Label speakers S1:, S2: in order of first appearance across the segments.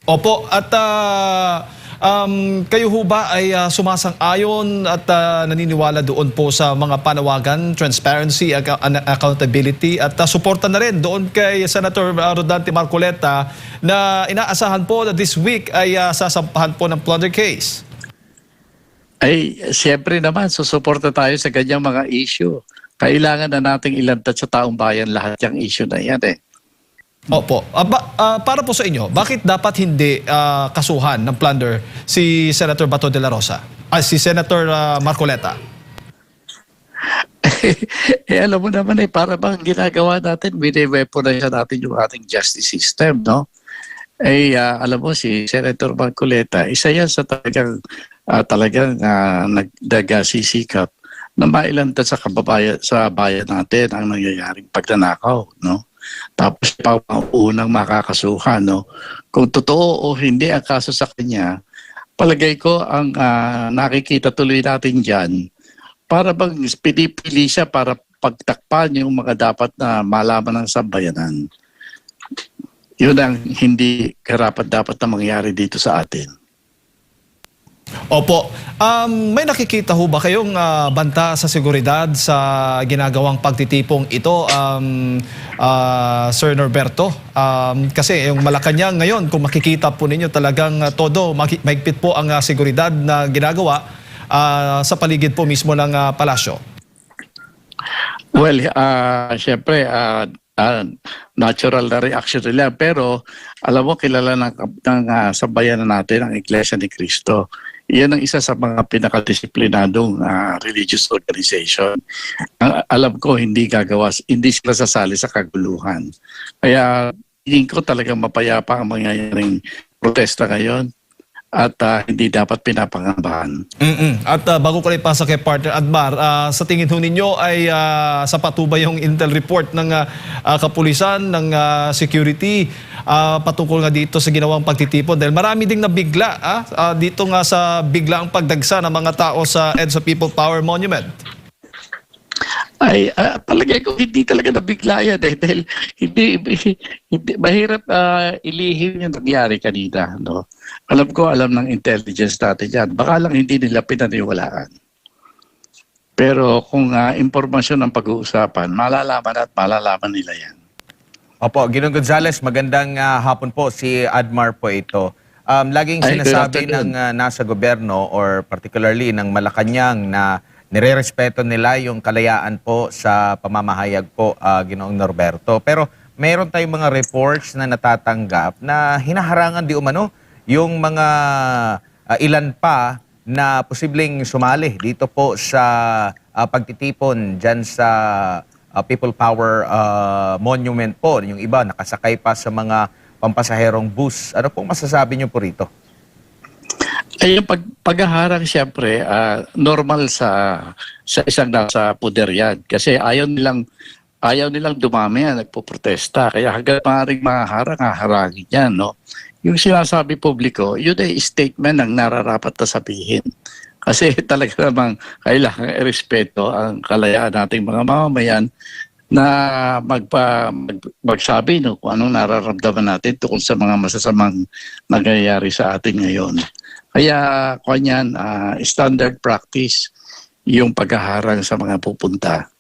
S1: Opo, at kayo ho ba ay sumasang-ayon at naniniwala doon po sa mga panawagan, transparency, accountability at suporta na rin doon kay Senator Rodante Marcoleta na inaasahan po na this week ay sasampahan po ng plunder case?
S2: Ay, siyempre naman, susuporta tayo sa ganyang mga issue. Kailangan na nating ilantad sa taong bayan lahat yung issue na yan eh.
S1: Opo. Para po sa inyo, bakit dapat hindi kasuhan ng plunder si Senator Bato de la Rosa? Si Senator Marcoleta?
S2: Alam mo naman para bang ginagawa natin, bine-weaponize natin yung ating justice system, no? Alam mo, si Senator Marcoleta, isa yan sa talagang nagsisikap na mailantad sa bayan natin ang nangyayaring pagnanakaw, no? Tapos unang makakasuhan, no? Kung totoo o hindi ang kaso sa kanya, palagay ko ang nakikita tuloy natin dyan, para bang pinipili siya para pagtakpan yung mga dapat na malaman ng sambayanan. Yun ang hindi karapat-dapat na mangyari dito sa atin.
S1: Opo. May nakikita ho ba kayong banta sa seguridad sa ginagawang pagtitipong ito, Sir Norberto? Kasi yung Malacanang ngayon, kung makikita po ninyo talagang todo, mahigpit po ang seguridad na ginagawa sa paligid po mismo ng palasyo.
S2: Well, syempre, natural na reaction nila. Pero alam mo, kilala ng sambayanan natin ang Iglesia ni Cristo. Yan ang isa sa mga pinakadisiplinadong religious organization. Alam ko hindi sila sasali sa kaguluhan. Kaya tingin ko talagang mapayapa ang mangyayaring protesta ngayon at hindi dapat pinapangambahan.
S1: At bago ko na ipasa kay partner Admar, sa tingin ho ninyo ay sapat ba yung intel report ng kapulisan, ng security patungkol nga dito sa ginawang pagtitipon? Dahil marami ding nabigla dito nga sa biglaang pagdagsa ng mga tao sa EDSA People Power Monument.
S2: Palagay ko hindi talaga nabigla yan dahil hindi mahirap ilihim yung nangyari kanina, no? Alam ng intelligence natin yan. Baka lang hindi nila pinaniwalaan. Pero kung impormasyon ang pag-uusapan, malalaman nila yan.
S3: Opo, Ginoong Gonzales, magandang hapon po. Si Admar po ito. Laging sinasabi ng nasa gobyerno or particularly ng Malacanang na nirerespeto nila yung kalayaan po sa pamamahayag po, Ginoong Norberto. Pero mayroon tayong mga reports na natatanggap na hinaharangan di umano yung mga ilan pa na posibleng sumali dito po sa pagtitipon dyan sa People Power Monument po. Yung iba nakasakay pa sa mga pampasaherong bus. Ano pong masasabi niyo po rito?
S2: Yung paghaharang siyempre normal sa isang nasa puder yan. Kasi ayaw nilang dumami nagpoprotesta. Kaya hanggang maaaring haharangin yan, no? Yung sinasabi publiko, yun ay statement ng nararapat na sabihin. Kasi talaga namang kailangan irespeto ang kalayaan nating mga mamamayan na magsabi no, kung anong nararamdaman natin tungkol sa mga masasamang nangyayari sa atin ngayon. Kaya kanyan, standard practice yung paghaharang sa mga pupunta.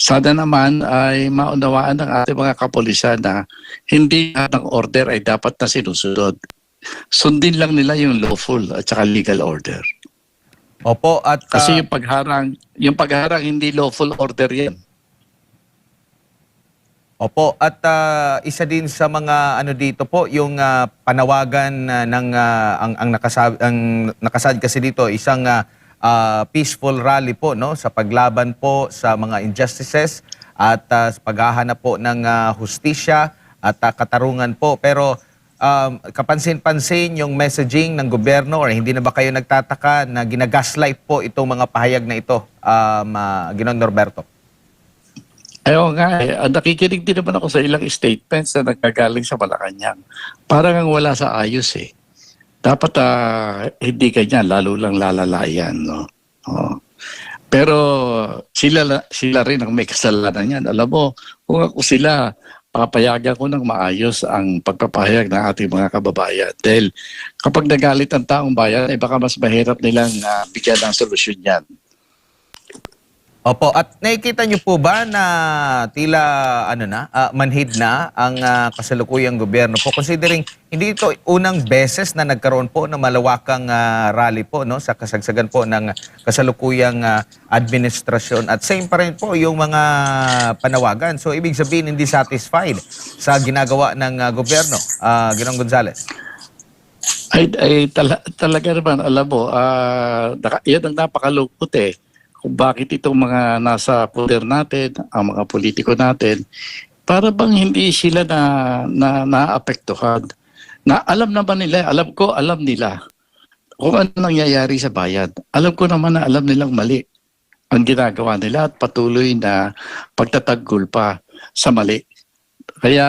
S2: Sana naman ay maunawaan ng ating mga kapulisan na hindi ng order ay dapat na sinusunod. Sundin lang nila yung lawful at saka legal order.
S3: Opo, at
S2: kasi yung pagharang hindi lawful order yan.
S3: Opo, at isa din sa mga ano dito po, yung panawagan ng ang nakasad kasi dito isang peaceful rally po, no, sa paglaban po sa mga injustices at sa paghahanap po ng hustisya at katarungan po. Pero kapansin-pansin yung messaging ng gobyerno, or hindi na ba kayo nagtataka na ginagaslight po itong mga pahayag na ito, Ginoong Norberto?
S2: Ayaw nga nakikinig din naman ako sa ilang statements na nagkagaling sa Malacanang. Parang wala sa ayos eh. Dapat hindi ganyan, lalo lang lalalayan, no? Pero sila rin ang may kasalanan yan. Alam mo, kung ako sila, papayagan ko ng maayos ang pagpapahayag ng ating mga kababayan. Dahil kapag nagalit ang taong bayan, baka mas mahirap nilang bigyan ng solusyon yan.
S3: Opo, at nakikita niyo po ba na tila manhid na ang kasalukuyang gobyerno po, considering hindi ito unang beses na nagkaroon po ng malawakang rally po, no, sa kasagsagan po ng kasalukuyang administrasyon, at same pa rin po yung mga panawagan. So ibig sabihin hindi satisfied sa ginagawa ng gobyerno, Ginoong Gonzales.
S2: Talaga naman, alam mo, yan ang napakalungkot kung bakit itong mga nasa poder natin, ang mga politiko natin, para bang hindi sila naapektuhan. Na alam naman nila, alam nila kung ano nangyayari sa bayan. Alam ko naman na alam nilang mali ang ginagawa nila at patuloy na pagtataggol pa sa mali. Kaya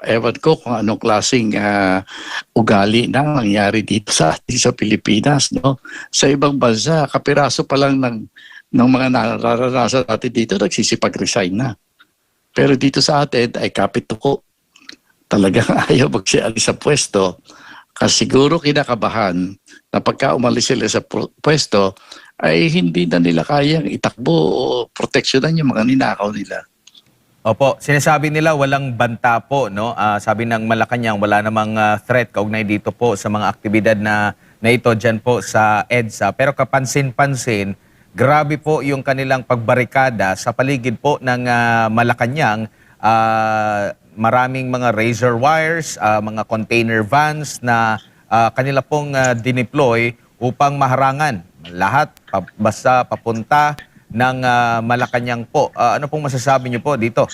S2: ewan ko kung anong klaseng ugali na nangyari dito sa Pilipinas, no? Sa ibang bansa, kapiraso pa lang ng mga nararanasan natin dito, nagsisipag-resign na. Pero dito sa atin ay kapituko. Talagang ayaw magsialis sa pwesto kasi siguro kinakabahan na pagka umalis sila sa pwesto ay hindi na nila kayang itakbo o proteksyonan yung mga ninakaw nila.
S3: Opo, sinasabi nila walang banta po, no? Sabi ng Malacanang wala namang threat kaugnay dito po sa mga aktibidad na ito dyan po sa EDSA. Pero kapansin-pansin, grabe po yung kanilang pagbarikada sa paligid po ng Malacanang. Maraming mga razor wires, mga container vans na kanila pong dineploy upang maharangan lahat basta papunta ng Malacanang po. Ano pong masasabi niyo po dito?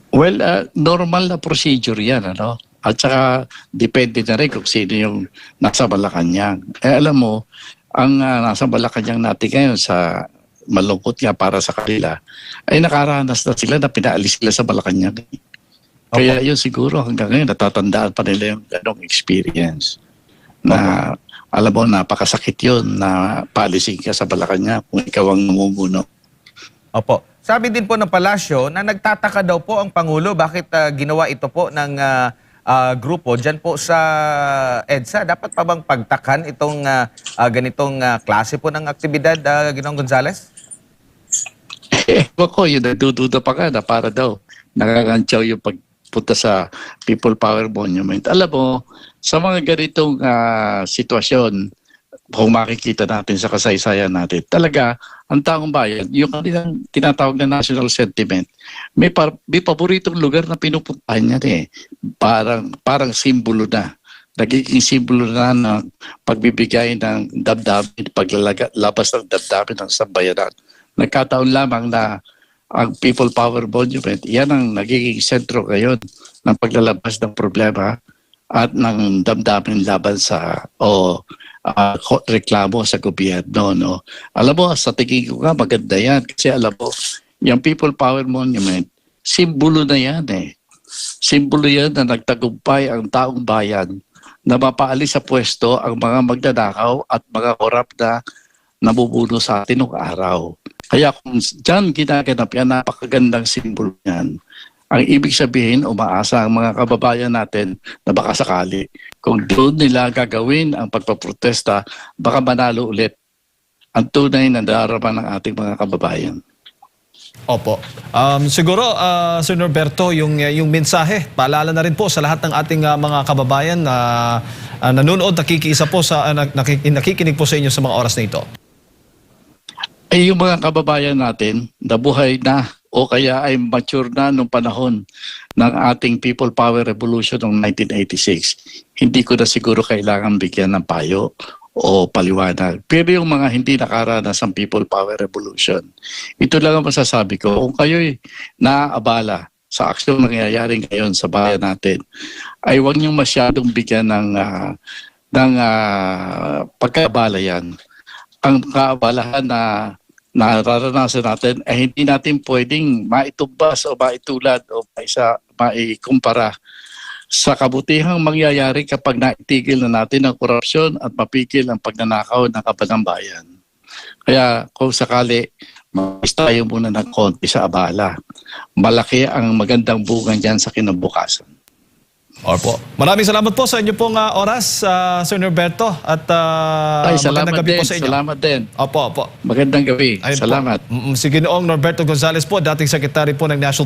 S2: Well, normal na procedure yan, ano? At saka depende na rin kung sino yung nasa Malacanang. Alam mo, ang nasa Malacanang natin ngayon sa malungkot nga para sa kanila, ay nakaranas na sila na pinaalis sila sa Malacanang. Kaya yun siguro hanggang ngayon natatandaan pa nila yung ganong experience. Na alam mo, napakasakit yun na paalisin ka sa Malacanang kung ikaw ang namumuno.
S3: Opo. Sabi din po ng palasyo na nagtataka daw po ang Pangulo bakit ginawa ito po ng grupo dyan po sa EDSA. Dapat pa bang pagtakan itong ganitong klase po ng aktibidad, Ginoong Gonzales?
S2: Ako, yun, nagdududa pa ka na para daw nakakantsaw yung pagpunta sa People Power Monument. Alam mo, sa mga ganitong sitwasyon, kung makikita natin sa kasaysayan natin, talaga, ang taong bayan, yung kanilang tinatawag na national sentiment, may paboritong lugar na pinupuntahan niya Parang simbolo na. Nagiging simbolo na ng pagbibigay ng damdamin, paglalabas ng damdamin ng sambayanan. Nagkataon lamang na ang People Power Monument, yan ang nagiging sentro ngayon ng paglalabas ng problema at ng damdamin laban sa reklamo sa gobyerno. No? Alam mo, sa tingin ko nga maganda yan kasi alam mo, yung People Power Monument, simbolo na yan Simbolo yan na nagtagumpay ang taong bayan na mapaalis sa pwesto ang mga magnanakaw at mga korap na nabubuno sa atin noong araw. Kaya kung dyan ginaganap yan, napakagandang simbolo yan. Ang ibig sabihin, umaasa ang mga kababayan natin na baka sakali. Kung doon nila gagawin ang pagpaprotesta, baka manalo ulit ang tunay na darama ng ating mga kababayan.
S1: Opo. Siguro, Sir Norberto, yung mensahe, paalala na rin po sa lahat ng ating mga kababayan na nanonood, nakikiisa po nakikinig po sa inyo sa mga oras na ito.
S2: Ay yung mga kababayan natin, nabuhay na o kaya ay mature na nung panahon ng ating People Power Revolution noong 1986. Hindi ko na siguro kailangan bigyan ng payo o paliwanag. Pero yung mga hindi nakaranas ng People Power Revolution, ito lang ang masasabi ko. Kung kayo'y naaabala sa aksyong nangyayari ngayon sa bayan natin, ay huwag niyong masyadong bigyan ng pagkaabala yan. Ang kaabalahan na nararanasan natin ay hindi natin pwedeng maitumbas o maitulad o maikumpara sa kabutihang mangyayari kapag naitigil na natin ang korupsyon at mapigil ang pagnanakaw ng kabanang bayan. Kaya kung sakali Mas tayo muna ng konti sa abala. Malaki ang magandang bunga dyan sa kinabukasan.
S1: Opo. Maraming salamat po sa inyo pong oras, Sir Norberto. At
S2: Salamat
S1: magandang gabi
S2: din.
S1: po sa inyo.
S2: Salamat din.
S1: Opo, opo.
S2: Magandang gabi.
S1: Ayun po.
S2: Salamat.
S1: Si Ginoong Norberto Gonzales po, dating sekretary po ng National